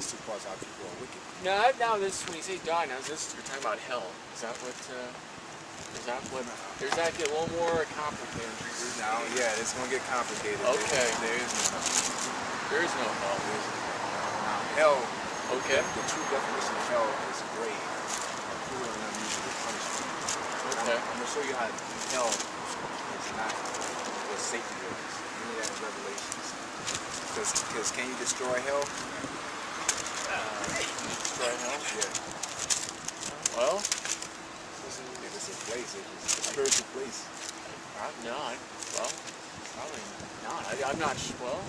there's two parts how people are wicked. Now this, when you say die, now this you're talking about hell. Is that what? Does that get a little more complicated? Now, yeah, it's gonna get complicated. Okay. There is no hell. There is no hell. Now, hell. Okay. The true definition of hell is grave, a cruel and unusual punishment. Okay. I'm gonna show you how hell is not what Satan is. You need that in Revelations. Because can you destroy hell? Destroy hell? Yeah. Well. It's a place, it's a spiritual place. Probably not. I'm not sure. Well,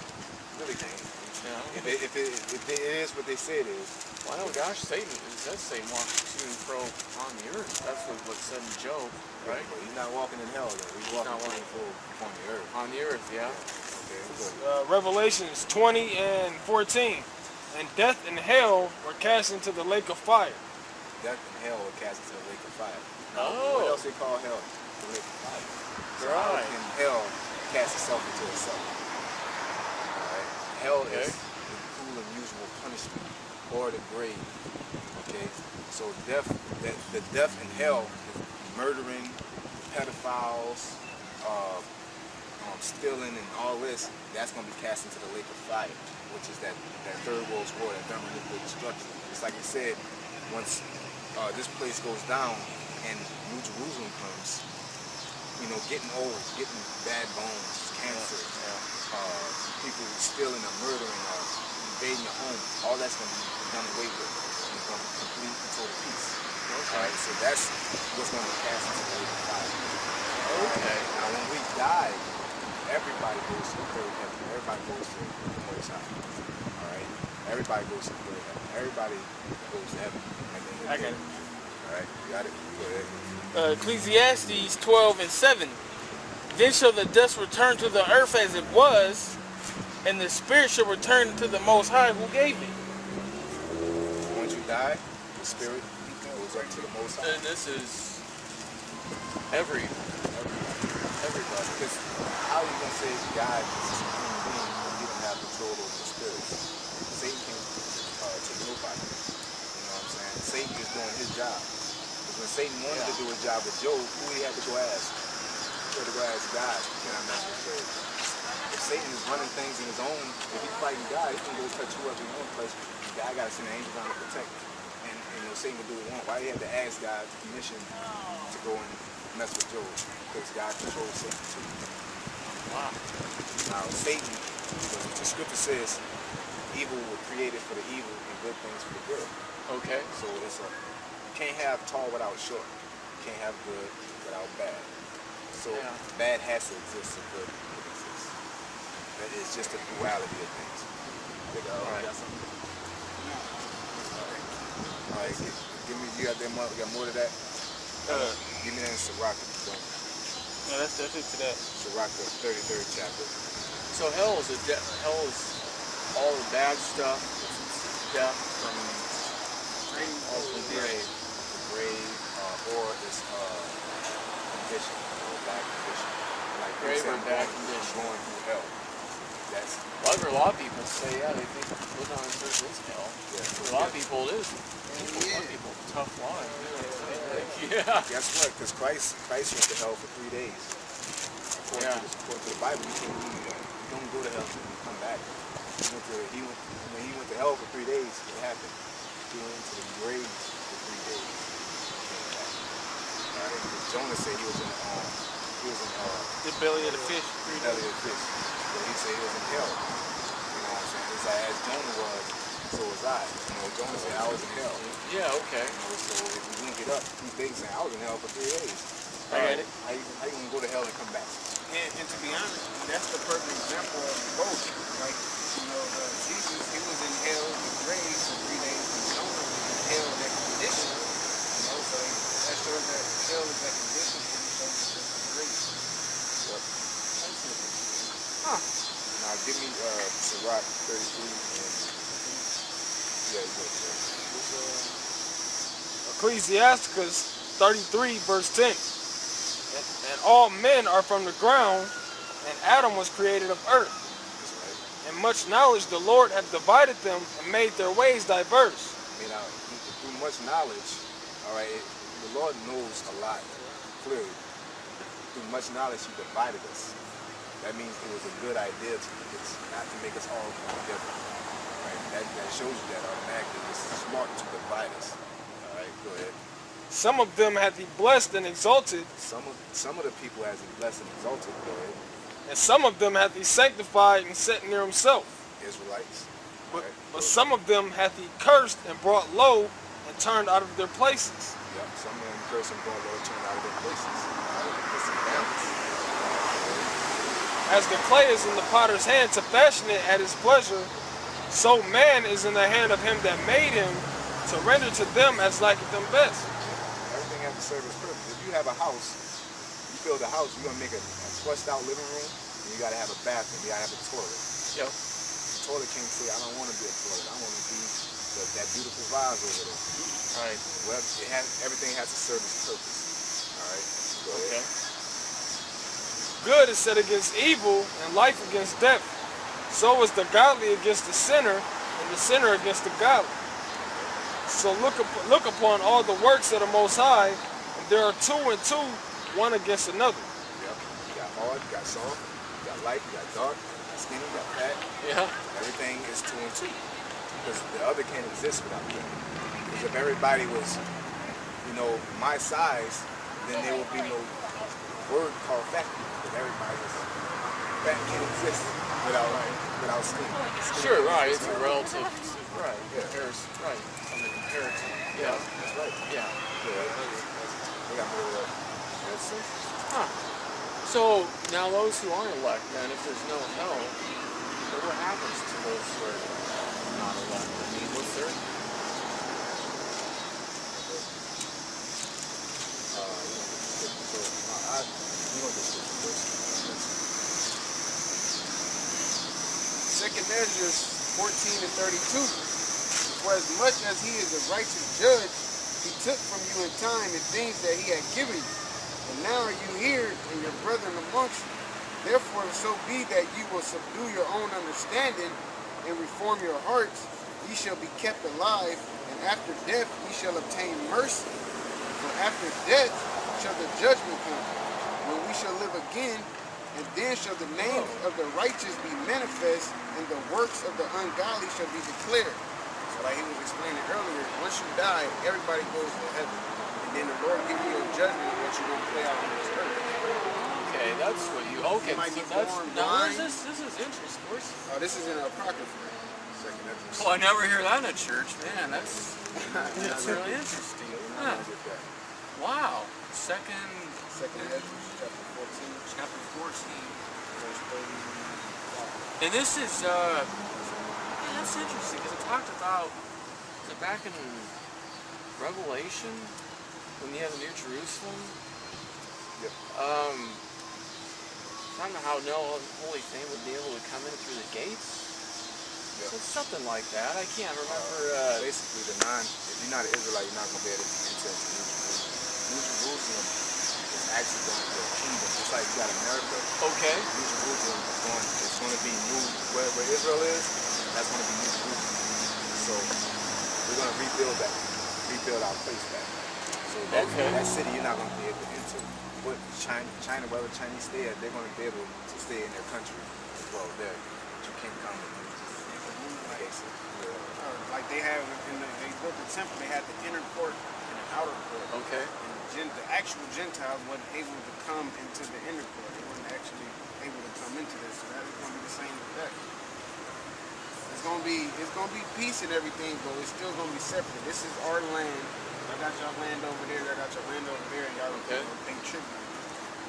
really can't. No. If it is what they say it is. Well, no, gosh, Satan, it says Satan walks to and fro on the earth. That's what's said in Job, right? But he's not walking in hell, though. He's walking to and fro on the earth. On the earth, yeah. Okay, good. Revelations 20 and 14. And death and hell were cast into the lake of fire. Death and hell were cast into the lake of fire. Oh. What else they call hell? The lake of fire. So how Right. can hell cast itself into itself? Alright. Hell is the cruel and usual punishment, or the grave. Okay? So the death in hell is murdering, pedophiles, stealing and all this, that's gonna be cast into the lake of fire, which is that third world's war, that thermonuclear destruction. It's like you said, once this place goes down and New Jerusalem comes, you know, getting old, getting bad bones, cancer, people stealing or murdering or invading your home, all that's going to be done away with. And it's going to be complete and total peace. Okay. Right? So that's what's going to be cast into the lake of fire. Okay. Now when we die, everybody goes to the third heaven. Everybody goes to the Most High. Alright? Everybody goes to the third heaven. Everybody goes to heaven. I got it. Alright, you got it? Go ahead. Ecclesiastes 12 and 7. Then shall the dust return to the earth as it was, and the spirit shall return to the Most High who gave it. Once you die, the spirit goes up to the Most High. And this is everybody. Because how are you going to say God is a human being when you don't have control over the spirit? Satan can't take nobody. You know what I'm saying? Satan is doing his job. When Satan wanted to do his job with Job, who he had to go ask? He had to go ask God, can I mess with Job? If Satan is running things in his own, if he's fighting God, he can go touch whoever he wants, but God got to send an angel down to protect him. And you know, Satan would do what he wants. Why he had to ask God permission to go and mess with Job? Because God controls Satan too. Wow. Now Satan, the scripture says, evil was created for the evil and good things for the good. Okay. So it's can't have tall without short. Can't have good without bad. So bad has to exist so good can exist. That is just a duality of things. Right. Alright, give me, you got more to that? Give me that in Sirach if you don't. No, that's it to that. Sirach, the 33rd chapter. So hell is all the bad stuff. It's death and all the grave. Or this condition, or bad condition. Like Grave or bad condition. Going through hell. That's well, I've heard a lot of people say, they think living on this earth is hell. Yeah. For a lot of people it is. Some people, tough life. Yeah. Guess what? Because Christ went to hell for 3 days. According to the Bible, you don't go to hell until you come back. When he went to hell for 3 days, what happened? He went into the grave for 3 days. Jonah said he was in The belly of the fish. The belly of the fish. But he said he was in hell. You know what I'm saying? It's like as Jonah was, so was I. You know, Jonah said I was in hell. Yeah, okay. You know, so if you didn't get up, he's basically saying I was in hell for 3 days. I get it. How you gonna go to hell and come back? And to be honest, that's the perfect example of both. Like, you know, Jesus, he was in hell, the grave for 3 days, and Jonah was in hell, that condition. You know, so that shows that hell is that condition, and it shows that it's the grave. Yep. Now give me Sirach 33 and Ecclesiastes 33 verse 10. And all men are from the ground, and Adam was created of earth. and much knowledge the Lord hath divided them and made their ways diverse. I mean, through much knowledge, all right, the Lord knows a lot clearly. Through much knowledge, He divided us. That means it was a good idea not to make us all come together. Right? That shows you that automatically it's smart to divide us. All right, go ahead. Some of them hath He blessed and exalted, Some of the people has He blessed and exalted. Go ahead. and some of them hath He sanctified and set near Himself. Israelites. But, Right. but some of them hath He cursed and brought low and turned out of their places. Yep. Some of them curse and brought Lord turned out of their places. All right. It's a balance. As the clay is in the potter's hand to fashion it at his pleasure, so man is in the hand of him that made him to render to them as liketh them best. Everything has to serve its purpose. If you have a house, you build a house, you're gonna make a flushed out living room, and you gotta have a bathroom, you gotta have a toilet. Yep. The toilet can't say, I don't want to be a toilet, I want to be that beautiful vase over there. Right. Well, everything has to serve its purpose. All right. Go ahead. Okay. Good is set against evil, and life against death. So is the godly against the sinner, and the sinner against the godly. So look upon all the works of the Most High, and there are two and two, one against another. Yep. You got hard, you got soft, you got light, you got dark, you got skinny, you got fat. Yeah. Everything is two and two. Because the other can't exist without the other. Because if everybody was, my size, then there would be no word called fat. Because everybody was fat can't exist without skin. Sure, right. It's a relative. Right. Yeah. Comparison. Right. Something comparative. Yeah. That's right. Yeah. We got more of that. That's interesting. Huh. So now those who aren't elect, then, if there's no hell, then what happens to those who are not elect? I mean, what's their? Second Measures 14 and 32. For as much as He is a righteous judge, He took from you in time the things that He had given you. And now are you here, and your brethren amongst you. Therefore, if so be that you will subdue your own understanding and reform your hearts, ye shall be kept alive, and after death ye shall obtain mercy. For after death shall the judgment come, when we shall live again, and then shall the names of the righteous be manifest, and the works of the ungodly shall be declared. So like he was explaining earlier, once you die, everybody goes to heaven. And then the Lord gives you a judgment of what you're going to play out on this earth. Okay, that's what you. Okay, You might be so that's born now. Where's blind. this? This is interesting. Where's? Oh, this is in Apocrypha. Second Measures. Oh, I never hear that in a church, man. That's really interesting. Huh. Wow. Second Second Measures, chapter 14. chapter 14. Verse 30. And this is, that's interesting because it talked about, is it back in Revelation when you have the New Jerusalem? Yep. I don't know how no holy thing would be able to come in through the gates. Yep. So it's something like that. I can't remember. Basically, if you're not an Israelite, you're not going to be able to enter into New Jerusalem. New Jerusalem is actually going to be a kingdom, just like you got America. Okay. New Jerusalem is going to be new, where Israel is, that's going to be New Jerusalem. So we're going to rebuild our place back. So that city you're not going to be able to enter. But China, wherever Chinese stay at, they're going to be able to stay in their country as well there. But you can't come and Like they have, they built the temple, they had the inner court and the outer court. Okay. And the actual Gentiles wasn't able to come into the inner court. They weren't actually able to come into this. So that is going to be the same with that. It's going to be peace and everything, but it's still going to be separate. This is our land. I got your land over there. I got your land over there, and y'all pay tribute.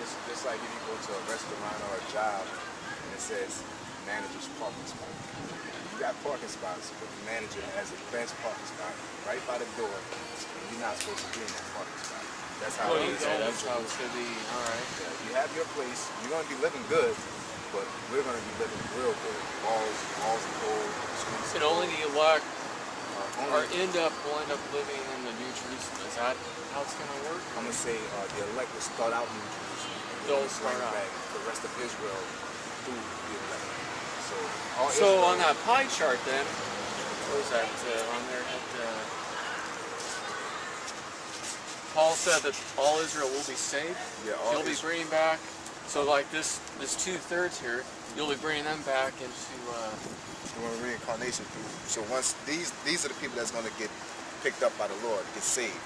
It's just like if you go to a restaurant or a job and it says manager's parking spot. You got parking spots, but the manager has a best parking spot right by the door, and you're not supposed to be in that parking spot. That's how it is. That's how it's going to be. All right. Yeah, you have your place. You're going to be living good, but we're going to be living real good. Walls of gold, streets. And only the elect Only- will end up living in the New Jerusalem. Is that how it's going to work? I'm going to say the elect will start out in New Jerusalem. And They'll then start bring out. back the rest of Israel through the elect. So all So Israel- on that pie chart then, what was that on there? Paul said that all Israel will be saved. Yeah, all He'll be Israel. bringing back. So like this 2/3 here, you'll be bringing them back into. Doing reincarnation through. So once these are the people that's going to get picked up by the Lord, get saved.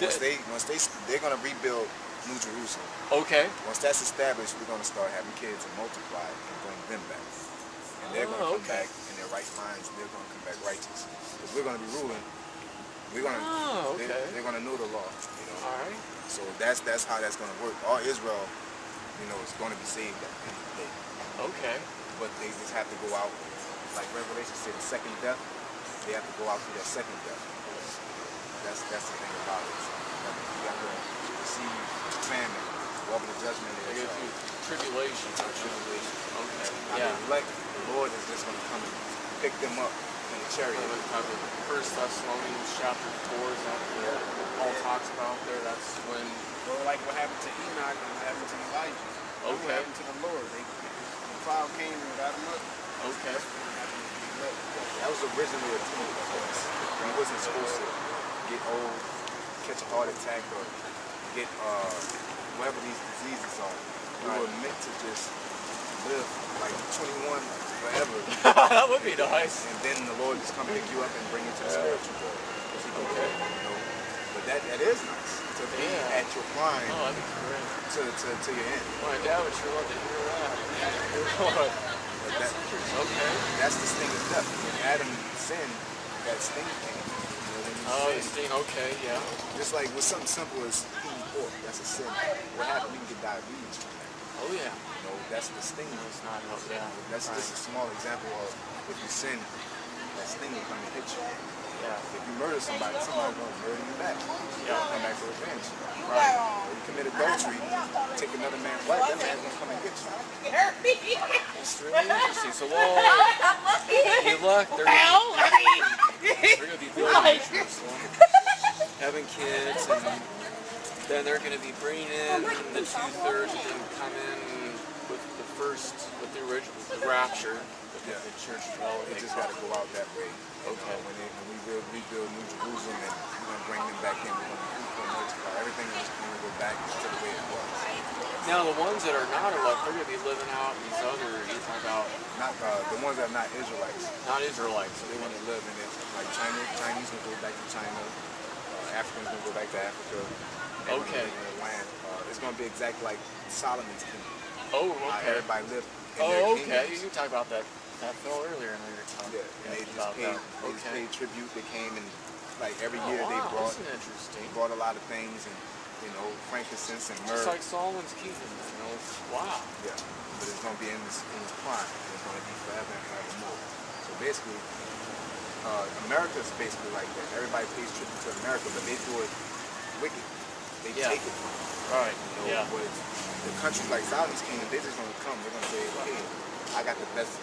Once they're going to rebuild New Jerusalem. Okay. Once that's established, we're going to start having kids and multiply and bring them back. And they're going to come back in their right minds, and they're going to come back righteous. Because we're going to be ruling. We're going to. Okay. They're going to know the law. You know. All right. So that's how that's going to work. All Israel, is going to be saved at the end of the day. Okay. But they just have to go out. Like Revelation said, the second death, they have to go out through that second death. That's the thing about it. You have to receive famine, walk in the judgment of They go through tribulation. tribulation. Okay. Now Yeah. the elect, the Lord is just going to come and pick them up in the chariot. First Thessalonians chapter 4 is that where Paul talks about there. That's when. Well, like what happened to Enoch and what happened to Elijah. What Okay. happened to the Lord? The cloud came and got them up. Okay. That was originally a team of us. He wasn't supposed to get old, catch a heart attack, or get whatever these diseases are. We were meant to just live like 21 forever. That would be nice. And then the Lord just come pick you up and bring you to the spiritual world. Okay. But that is nice to be at your prime Oh, that'd be great. to your end. My dad would sure love to hear that. But Okay. that's the sting of death. When Adam sinned, that sting came. When you Oh, the sin, sting. Okay. Yeah. just like with something simple as eating pork, that's a sin. What happened? We can get diabetes from that. Oh yeah. That's the sting. No, it's not. No, yeah. That's just a small example of if you sin, that sting will come and hit you. Yeah. If you murder somebody, somebody's going to murder you back. Yeah. Come back for revenge. Right. Or you commit adultery, take another man's wife, that man's going to come and get you. It's really interesting. So, the elect, they're going to be building Jerusalem, having kids, and then they're going to be bringing in the 2/3 and then come in with with the original, the rapture, the church dwelling. It just got to go out that way. Okay. When we rebuild New Jerusalem, and we're going to bring them back in, we're going to multiply. Everything is going to go back to the way it was. Now, the ones that are not elect, they're going to be living out in these other, you're talking about Not the ones that are not Israelites. not Israelites. So they want to live in it. Like Chinese will go back to China. Africans will go back to Africa. They wanna Okay. live in their land. It's going to be exactly like Solomon's kingdom. Oh, How okay. everybody lived in Oh, their okay. kingdoms. You talked about that fell earlier in your time. Yeah, and they just about paid, that. they just paid tribute. They came and like every Oh, year they wow, brought that's interesting. a lot of things and frankincense and myrrh. Just like Solomon's kingdom, Wow. Yeah, but it's gonna be in this prime. It's gonna be forever and forevermore. So basically, America's basically like that. Everybody pays tribute to America, but they do it wicked. They take it from us. Right. Yeah. But the countries like Solomon's kingdom, they're just gonna come. They're gonna say, hey, I got the best.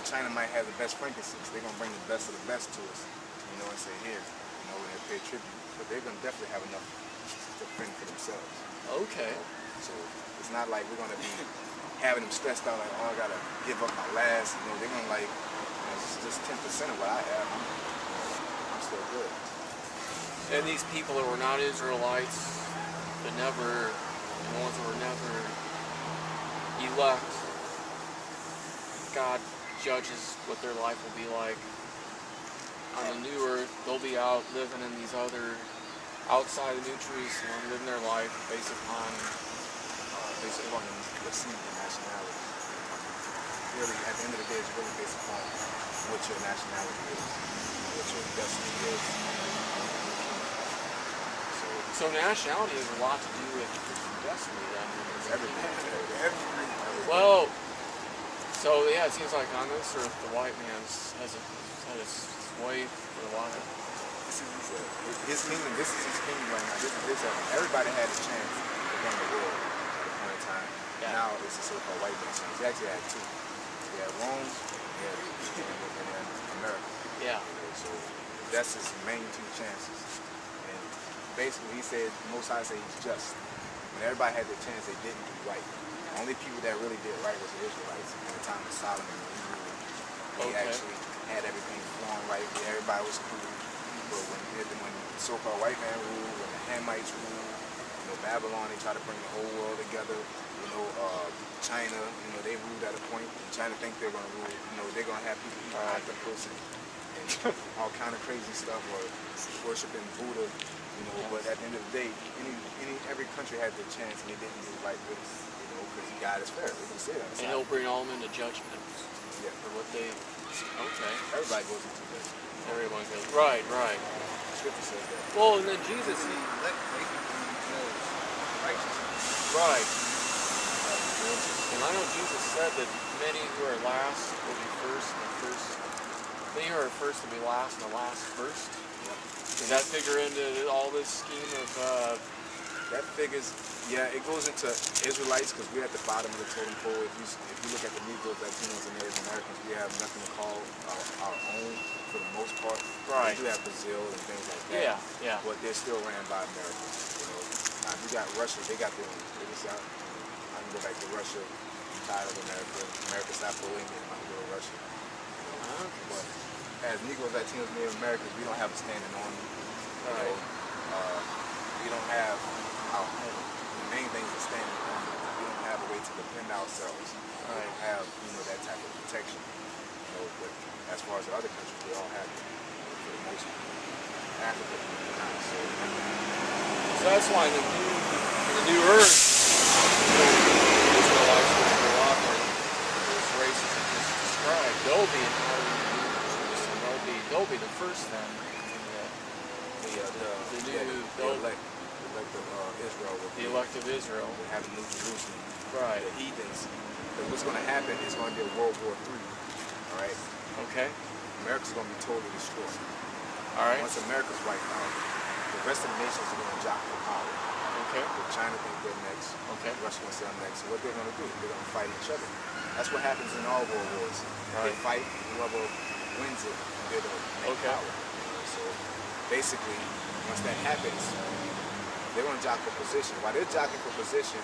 China might have the best frankincense. They're gonna bring the best of the best to us. And say here, and they pay tribute. But they're gonna definitely have enough to bring for themselves. Okay. So it's not like we're gonna be having them stressed out like, oh, I gotta give up my last. They're gonna like, it's just 10% of what I have. I'm still good. And these people that were not Israelites, the ones that were never elect, God judges what their life will be like. On the new earth, they'll be out living in these other, outside of New Jerusalem, living their life based upon Receive your nationality. Really, at the end of the day, it's really based upon what your nationality is, what your destiny is. So nationality has a lot to do with destiny then. Everything. Well, so yeah, it seems like on this earth, the white man's had his way for a while. His kingdom, this is his kingdom right now. Everybody had a chance to run the world at a point in time. Yeah. Now it's a so-called white man's chance. He actually had two. He had Rome and then America. Yeah. So that's his main two chances. And basically he said, Most High said he's just. When everybody had their chance, they didn't do right. The only people that really did right was the Israelites in the time of Solomon when he ruled He Okay. actually had everything flowing right. Everybody was cool. But when so-called white man ruled, when the Hamites ruled, Babylon, they try to bring the whole world together. China, they ruled at a point. And China think they're gonna rule. They're gonna have people eating octopus and all kind of crazy stuff, or worshiping Buddha. But at the end of the day, every country had their chance, and they didn't do like this. Because God is fair. We can say that. And he'll bring all men to judgment. Yeah. For what they. Okay. Everybody goes into this. Everyone goes. Right. Scripture says that. Well, and then Jesus. Right. And I know Jesus said that many who are last will be first, and the first. Many who are first will be last, and the last first. Yep. Does that figure into all this scheme of? That figures. Yeah, it goes into Israelites because we're at the bottom of the totem pole. If you look at the Negroes, Latinos, and Native Americans, we have nothing to call our own for the most part. Right. We do have Brazil and things like that. Yeah. But they're still ran by Americans. Now, if you got Russia, they got their own. I can go back to Russia. I'm tired of America. America stopped bullying me. I'm going to go to Russia. But as Negroes, Latinos, Native Americans, we don't have a standing army. Right. We don't have our home. The main thing is standing army. We don't have a way to defend ourselves. We don't have, that type of protection. But as far as the other countries, we all have it for the most part. Africa, not so. So that's why in the new earth, Israelites will go up, and those races that just described, they'll be inhabiting the new Jerusalem. They'll be the first then. The elect of Israel. The elect of Israel. Will have a new Jerusalem. Right. The heathens. But what's going to happen is going to be a World War III. All right. Okay. America's going to be totally destroyed. All right. Once America's wiped out, the rest of the nations are going to jock for power. Okay. China think they're next. Okay. Russia going to say I'm next. So what they're going to do? They're going to fight each other. That's what happens in all world wars. Right. They fight. Whoever wins it, they're going to make power. So basically, once that happens, they're going to jock for position. While they're jockeying for position,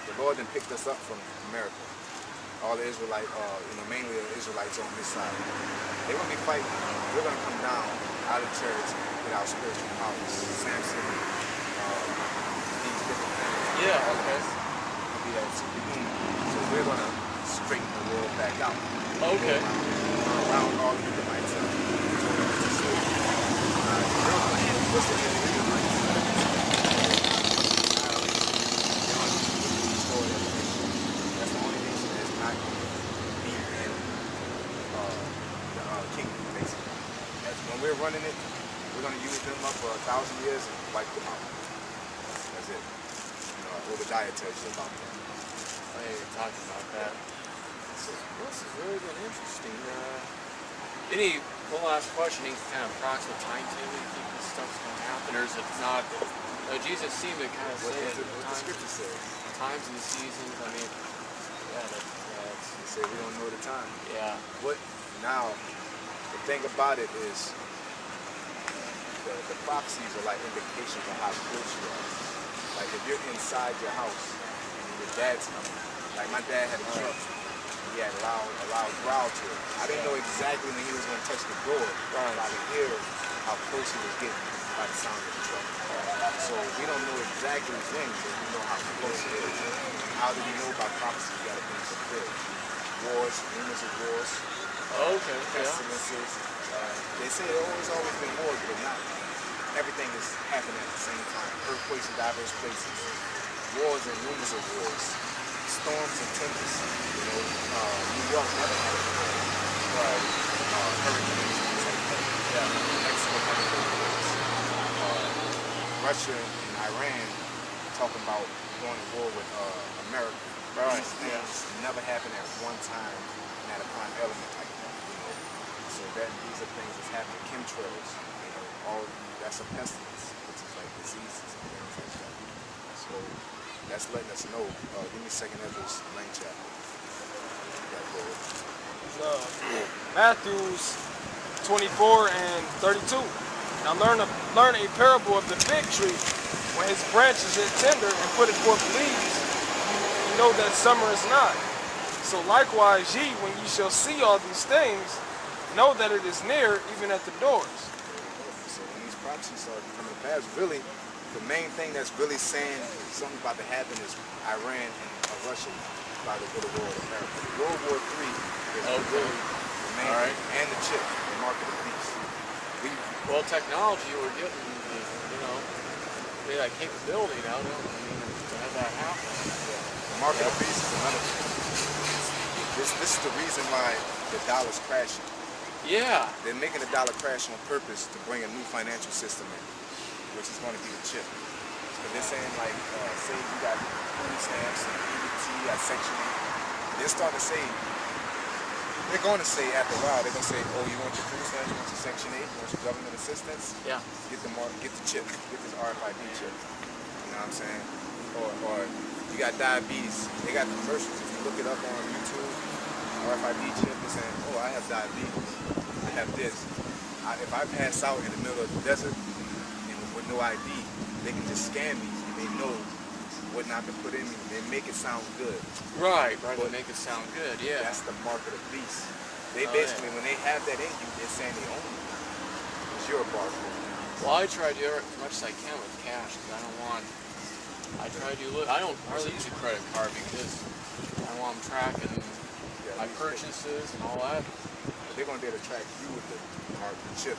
the Lord then picked us up from America. All the Israelites, mainly the Israelites on this side. They're going to be fighting. We're going to come down out of church with our spiritual powers. Samson, these different things. Yeah, okay. It'll be that superhuman. So we're going to straighten the world back out. Okay. Around all the Edomites. What's the That's the only nation that's not going to be in the kingdom, basically. When we're running it, we're going to use them up for 1,000 years and wipe them out. That's it. Obadiah tells you about that. I ain't even talking about that. This has really been interesting. One last question, any kind of approximate timetable you think this stuff's going to happen, or is it not? Jesus seemed to kind of say What the scripture says. Times and the seasons. I mean, it's He said we don't know the time. yeah. Now, the thing about it is the prophecies are like indications of how close you are. Like if you're inside your house and your dad's coming, like my dad had a truck, he had a loud growl to it. I didn't know exactly when he was going to touch the door, but I could hear how close he was getting by the sound of the truck. So we don't know exactly when, but we know how close it is. How do we know by prophecy? You got to be fulfilled. Wars, rumors of wars, Okay. Yeah. pestilences. They say there's always been wars, but not everything is happening at the same time. Earthquakes in diverse places, wars and rumors of wars, storms and tempests. New York never had a war. Hurricanes, things like that. Mexico never had wars. Russia and Iran talking about going to war with America. These things never happen at one time and at a prime element like that. So these are things that's happening. Chemtrails, that's a pestilence, which is like diseases and things like that. So that's letting us know. Give me 2nd Ezra 9th chapter. Matthews 24 and 32. Now learn a parable of the fig tree. When his branches is tender and put it forth leaves, you know that summer is nigh. So likewise, ye, when ye shall see all these things, know that it is near, even at the doors. So when these prophecies start coming to pass, really, the main thing that's really saying something about to happen is Iran and Russia about to go to war with America. World War III is really the main All right. thing, and the chip, the mark of the beast. Well, technology, we're getting, you know, that capability now, don't we? I mean, to have that happen. The mark of the beast is another thing. This is the reason why the dollar's crashing. Yeah. They're making the dollar crash on purpose to bring a new financial system in, which is going to be the chip. But they're saying like, say you got food stamps and EBT, you got Section 8. They're starting to say, they're going to say after a while, they're going to say, oh, you want your food stamps, you want your Section 8, you want your government assistance? Yeah. Get the chip, get this RFID chip. You know what I'm saying? Or you got diabetes. They got commercials. If you look it up on YouTube, RFID chip, they're saying, oh, I have diabetes. I have this. If I pass out in the middle of the desert and with no ID, they can just scan me and they know what not to put in me. They make it sound good. Right, But to make it sound good, yeah. That's the mark of the beast. They Oh, basically, when they have that in you, they're saying they own you. It's your barcode. Well, I try to do as much as I can with cash because I don't want. I try to do. I don't hardly use a credit card because I don't want them tracking my purchases and all that. They're going to be able to track you with the mark, the chip.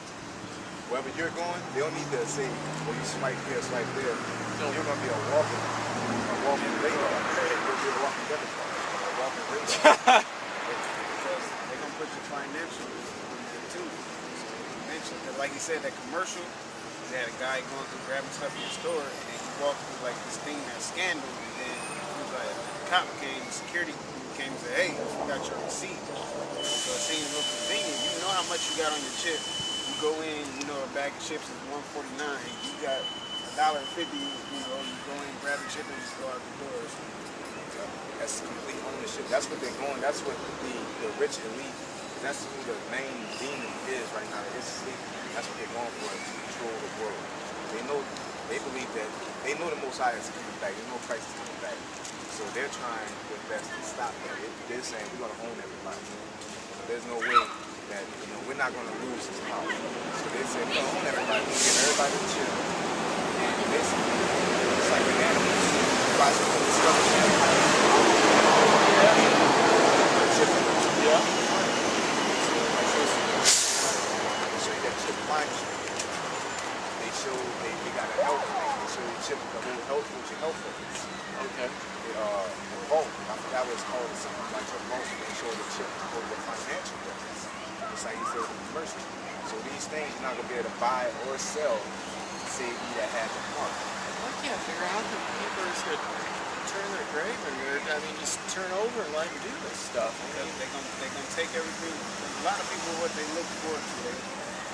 Wherever you're going, they don't need to say, well, you swipe here, swipe there. No. You're going to be a walking radar. You'll be a walking debit card, a walking radar. Because they're gonna put your financials on there too. So you mentioned that, like you said, that commercial, they had a guy going through grabbing stuff in the store, and then he walked through like this thing that scanned him, and then he was like, the cop came, security came and said, hey, you got your receipt. So it seems real convenient. You know how much you got on your chip. You go in, you know, a bag of chips is $1.49. You got $1.50. You know, you go in, grab the chip, and just go out the door. That's complete ownership. That's what they're going. That's what the rich elite. That's who the main demon is right now. It's elite. That's what they're going for, to control the world. They know. They believe that they know the Most High is coming back. They know Christ is coming back. So they're trying their best to stop that. They're saying we're going to own everybody. There's no way that we're not going to lose this power. So they say we're going to own everybody. We're going to give everybody the chip. And basically, it's like an animal. You watch the Discovery Channel. Yeah. They show you that chip climb chip. They show they got a health thing. They show you chip the whole health with your health records. Okay. The vault, I forgot what it's called, it's something like your vault. They show the chip for the financial records. It's like you said in the commercial. So these things you're not gonna be able to buy or sell, save you that had the mark. I can't figure out how the people are just gonna turn their grave and just turn over and let them do this stuff. They're gonna take everything. A lot of people, what they look forward to, they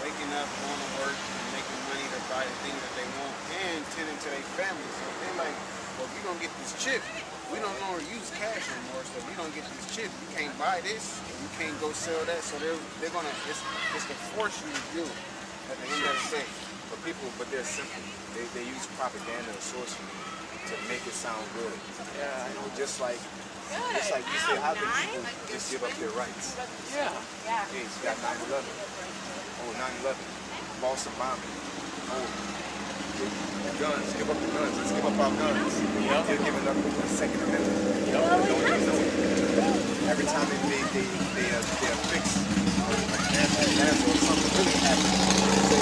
waking up, going to work, and making money to buy the things that they want, and tending to their family. So they're like, well, if you're gonna get this chip, we don't know how to use cash anymore. So if you don't get this chip, you can't buy this, and you can't go sell that. So they're gonna it's to force you to do it at the end of the day. But they're simple. They use propaganda and sorcery to make it sound good. Yeah. Just like you say, how can people just give up their rights? Yeah. Okay, you got 9/11. Oh, 9/11. Boston bombing. Oh, the guns. Give up the guns. Let's give up our guns. Yep. They're giving up the Second Amendment. Yep. They don't even know it. Every time they fix like NASA or something really happens, they say,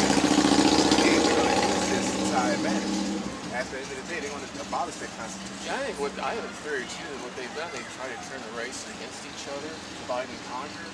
hey, we're going to use this to our advantage. At the end of the day, they're going to abolish their constitution. Yeah, I have a theory too that what they've done, they try to turn the race against each other, divide and conquer.